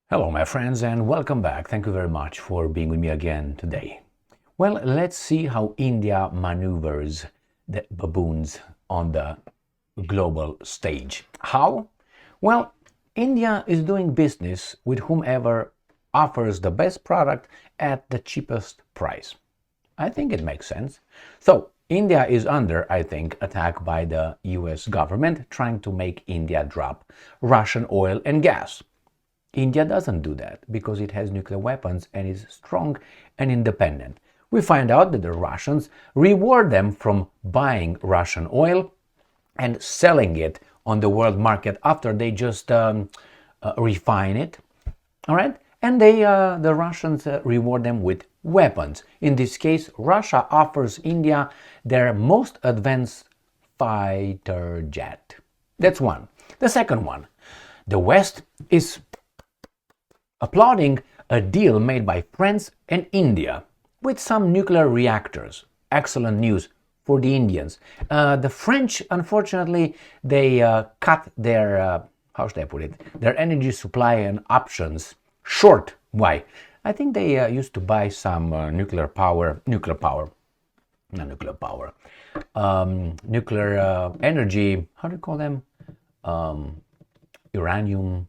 Hello, my friends, and welcome back. Thank you very much for being with me again today. Well, let's see how India maneuvers the baboons on the global stage. How? Well, India is doing business with whomever offers the best product at the cheapest price. I think it makes sense. So, India is under, I think, attack by the US government trying to make India drop Russian oil and gas. India doesn't do that because it has nuclear weapons and is strong and independent. We find out that the Russians reward them from buying Russian oil and selling it on the world market after they just refine it. All right? And the Russians reward them with weapons. In this case, Russia offers India their most advanced fighter jet. That's one. The second one, the West is applauding a deal made by France and India with some nuclear reactors. Excellent news for the Indians. The French, unfortunately, they cut their, how should I put it, their energy supply and options short. Why? I think they used to buy some nuclear energy, how do you call them? Uranium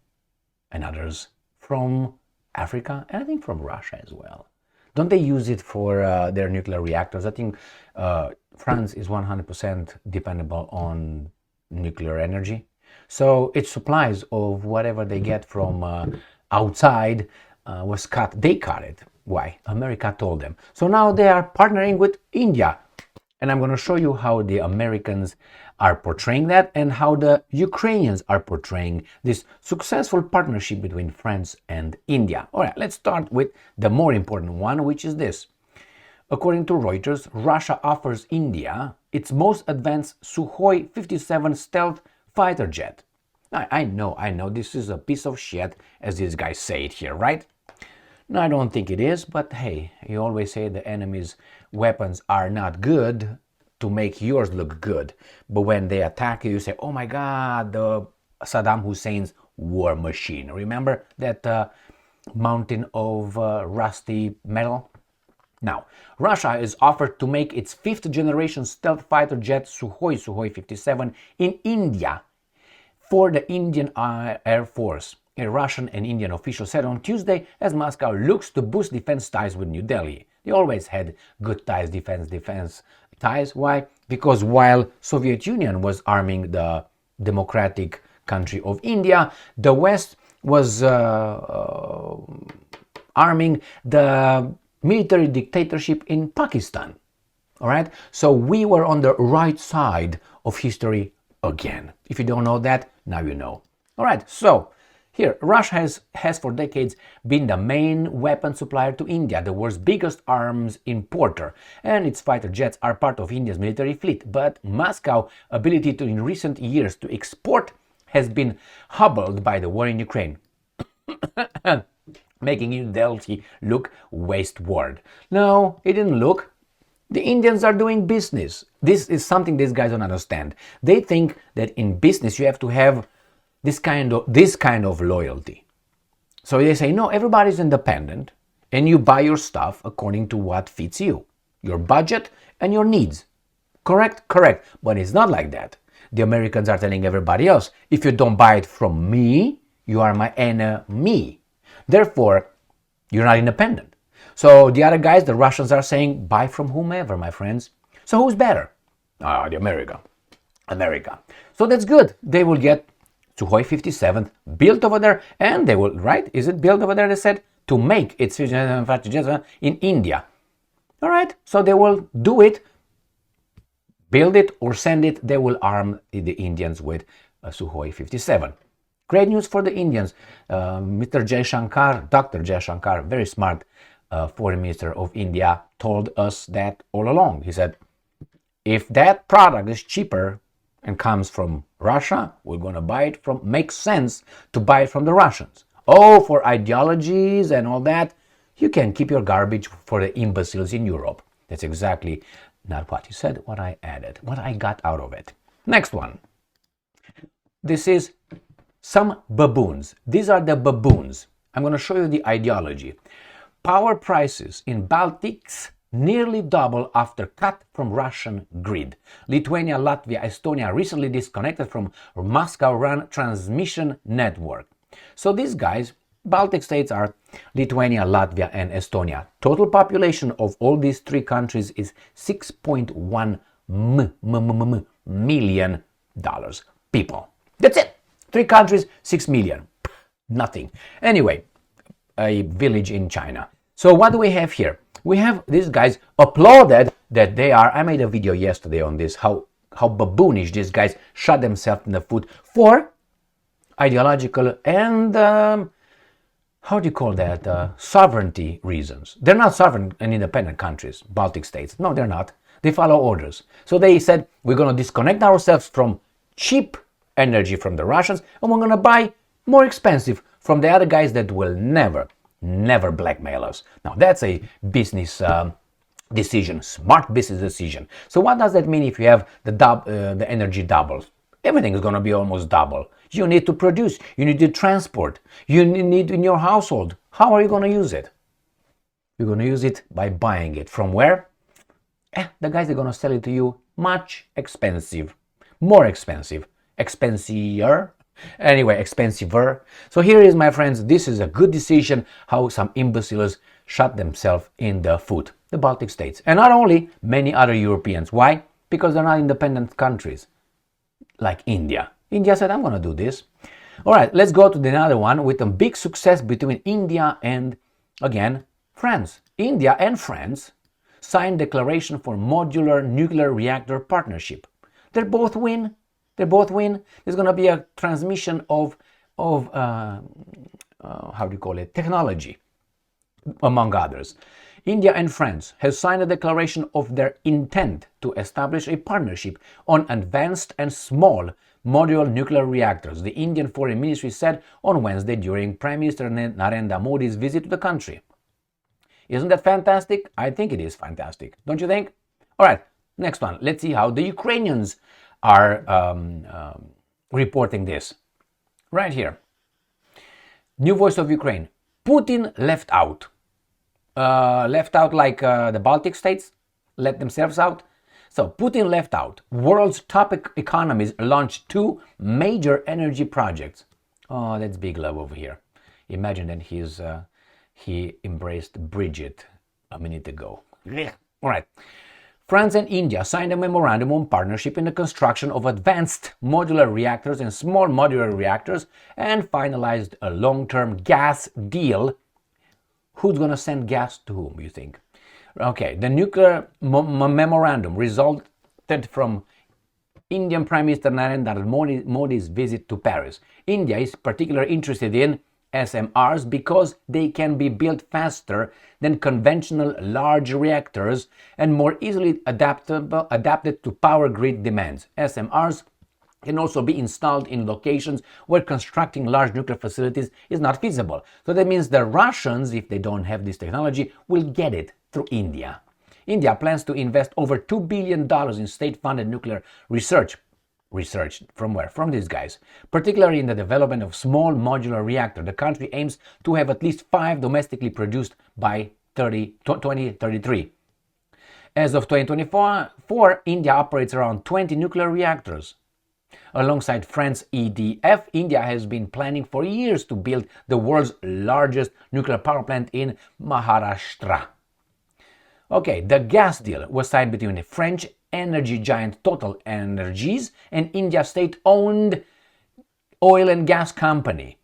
and others from Africa, and I think from Russia as well. Don't they use it for their nuclear reactors? I think France is 100% dependable on nuclear energy. So its supplies of whatever they get from outside was cut. They cut it. Why? America told them. So now they are partnering with India. And I'm going to show you how the Americans are portraying that and how the Ukrainians are portraying this successful partnership between France and India. All right, let's start with the more important one, which is this. According to Reuters, Russia offers India its most advanced Sukhoi 57 stealth fighter jet. I know, this is a piece of shit, as these guys say it here, right? No, I don't think it is, but hey, you always say the enemy's weapons are not good to make yours look good. But when they attack you, you say, oh my God, the Saddam Hussein's war machine. Remember that mountain of rusty metal? Now, Russia is offered to make its fifth generation stealth fighter jet Sukhoi 57 in India for the Indian Air Force. A Russian and Indian official said on Tuesday as Moscow looks to boost defense ties with New Delhi. They always had good ties, defense ties. Why? Because while Soviet Union was arming the democratic country of India, the West was arming the military dictatorship in Pakistan. All right? So we were on the right side of history again. If you don't know that, now you know. All right, so here, Russia has for decades been the main weapon supplier to India, the world's biggest arms importer, and its fighter jets are part of India's military fleet. But Moscow's ability to, in recent years, to export has been hobbled by the war in Ukraine, making New Delhi look wasteward. No, it didn't look. The Indians are doing business. This is something these guys don't understand. They think that in business you have to have this kind of loyalty. So they say, no, everybody's independent and you buy your stuff according to what fits you, your budget and your needs. Correct? Correct. But it's not like that. The Americans are telling everybody else, if you don't buy it from me, you are my enemy. Therefore, you're not independent. So the other guys, the Russians, are saying, buy from whomever, my friends. So who's better? The America. So that's good. They will get Sukhoi 57 built over there, and they will, right? Is it built over there, they said, to make its fighter jets in India. All right, so they will do it, build it or send it. They will arm the Indians with a Sukhoi 57. Great news for the Indians. Dr. Jaishankar, very smart foreign minister of India, told us that all along. He said, if that product is cheaper and comes from Russia, we're going to buy it from, makes sense to buy it from the Russians. Oh, for ideologies and all that, you can keep your garbage for the imbeciles in Europe. That's exactly not what he said, what I added, what I got out of it. Next one. This is some baboons. These are the baboons. I'm going to show you the ideology. Power prices in Baltics nearly double after cut from Russian grid. Lithuania, Latvia, Estonia recently disconnected from Moscow-run transmission network. So these guys, Baltic states are Lithuania, Latvia, and Estonia. Total population of all these three countries is $6.1 million people. That's it. Three countries, 6 million. Nothing. Anyway, a village in China. So what do we have here? We have these guys applauded that they are, I made a video yesterday on this, how baboonish these guys shot themselves in the foot for ideological and, how do you call that, sovereignty reasons. They're not sovereign and independent countries, Baltic states. No, they're not. They follow orders. So they said, we're going to disconnect ourselves from cheap energy from the Russians, and we're going to buy more expensive from the other guys that will never blackmail us. Now that's a business decision, smart business decision. So what does that mean if you have the energy doubles? Everything is going to be almost double. You need to produce, you need to transport, you need in your household. How are you going to use it? You're going to use it by buying it. From where? The guys are going to sell it to you much expensive, more expensive, expensiver. Anyway, expensiver. So here is, my friends, this is a good decision how some imbeciles shot themselves in the foot. The Baltic states. And not only, many other Europeans. Why? Because they're not independent countries. Like India. India said, I'm going to do this. All right, let's go to the other one with a big success between India and, again, France. India and France signed declaration for modular nuclear reactor partnership. They both win. They both win. There's going to be a transmission of how do you call it, technology, among others. India and France has signed a declaration of their intent to establish a partnership on advanced and small modular nuclear reactors, the Indian Foreign Ministry said on Wednesday during Prime Minister Narendra Modi's visit to the country. Isn't that fantastic? I think it is fantastic. Don't you think? All right, next one. Let's see how the Ukrainians are reporting this. Right here. New Voice of Ukraine. Putin left out. Left out like the Baltic states let themselves out. So Putin left out. World's top economies launched two major energy projects. Oh, that's big love over here. Imagine that he embraced Bridget a minute ago. All right. France and India signed a memorandum on partnership in the construction of advanced modular reactors and small modular reactors and finalized a long-term gas deal. Who's going to send gas to whom, you think? Okay, the nuclear memorandum resulted from Indian Prime Minister Narendra Modi's visit to Paris. India is particularly interested in SMRs because they can be built faster than conventional large reactors and more easily adapted to power grid demands. SMRs can also be installed in locations where constructing large nuclear facilities is not feasible. So that means the Russians, if they don't have this technology, will get it through India. India plans to invest over $2 billion in state-funded nuclear research. Research from where? From these guys. Particularly in the development of small modular reactor. The country aims to have at least 5 domestically produced by 2033. As of 2024, India operates around 20 nuclear reactors. Alongside France EDF, India has been planning for years to build the world's largest nuclear power plant in Maharashtra. Okay, the gas deal was signed between the French energy giant Total Energies and India state-owned oil and gas company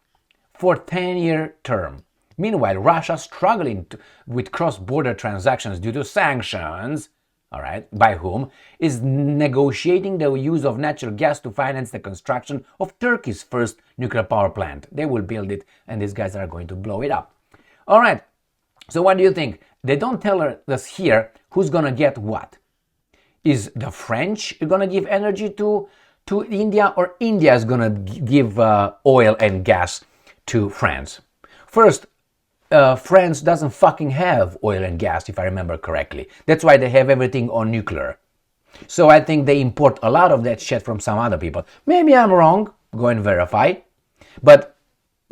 for 10-year term. Meanwhile, Russia, struggling with cross-border transactions due to sanctions, all right, by whom, is negotiating the use of natural gas to finance the construction of Turkey's first nuclear power plant. They will build it, and these guys are going to blow it up. All right, so what do you think? They don't tell us here who's going to get what. Is the French going to give energy to India, or India is going to give oil and gas to France? First, France doesn't fucking have oil and gas, if I remember correctly. That's why they have everything on nuclear. So I think they import a lot of that shit from some other people. Maybe I'm wrong. Go and verify. But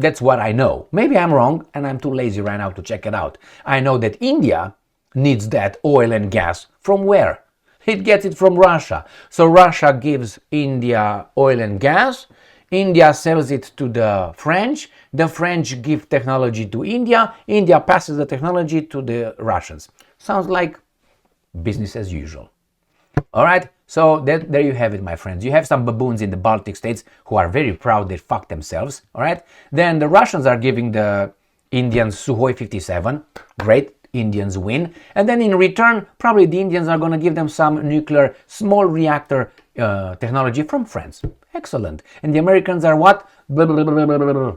That's what I know. Maybe I'm wrong and I'm too lazy right now to check it out. I know that India needs that oil and gas. From where? It gets it from Russia. So Russia gives India oil and gas. India sells it to the French give technology to India passes the technology to the Russians. Sounds like business as usual. All right, so there you have it, my friends. You have some baboons in the Baltic states who are very proud they fucked themselves. All right, then the Russians are giving the Indians Sukhoi 57. Great, Indians win. And then in return, probably the Indians are going to give them some nuclear small reactor technology from France. Excellent. And the Americans are what? Blah, blah, blah, blah, blah, blah.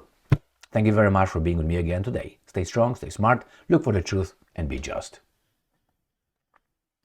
Thank you very much for being with me again today. Stay strong, stay smart, look for the truth, and be just.